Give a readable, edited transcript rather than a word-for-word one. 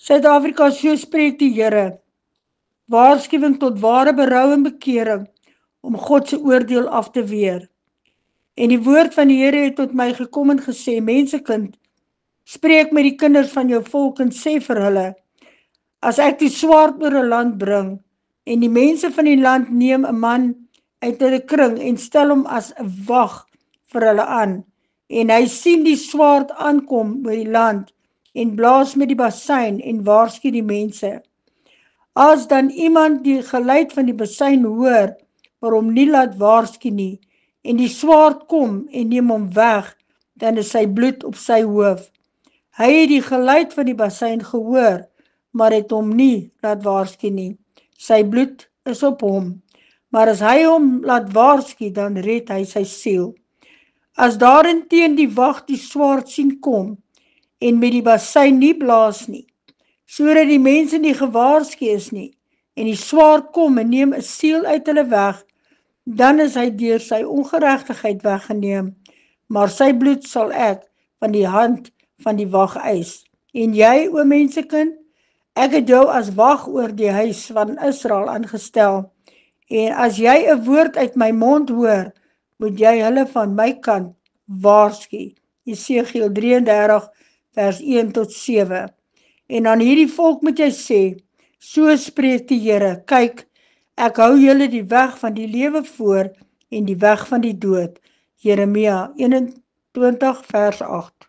Suid-Afrika, so spreek die Here, waarskuwing tot ware berou en bekering, om God se oordeel af te weer. En die woord van die Here het tot my gekom en gesê, mensekind, spreek met die kinders van jou volk en sê vir hulle, as ek die swaard oor 'n land bring, en die mense van die land neem 'n man uit hulle kring en stel hom as 'n wag vir hulle aan, en hy sien die swaard aankom oor die land, en blaas met die basuin en waarsku die mense. As dan iemand die geluid van die basuin hoor, maar hom nie laat waarsku nie, en die swaard kom en neem hom weg, dan is sy bloed op sy hoof. Hy het die geluid van die basuin gehoor, maar het hom nie laat waarsku nie. Sy bloed is op hom, maar as hy hom laat waarsku, dan red hy sy siel. As daarenteen die wag die swaard sien kom, en met die basuin nie blaas nie, sodat die mense nie gewaarsku is nie, en die swaard kom en neem 'n siel uit hulle weg, dan is hy deur sy ongeregtigheid weggeneem, maar sy bloed sal ek van die hand van die wag eis. En jy, o mensekind, ek het jou as wag oor die huis van Israel aangestel, en as jy 'n woord uit my mond hoor, moet jy hulle van my kant waarsku. Jesegiel 33 vers 1 tot 7. En aan hierdie volk moet jy sê, so spreek die Here, kyk, ek hou julle die weg van die lewe voor en die weg van die dood. Jeremia 21 vers 8.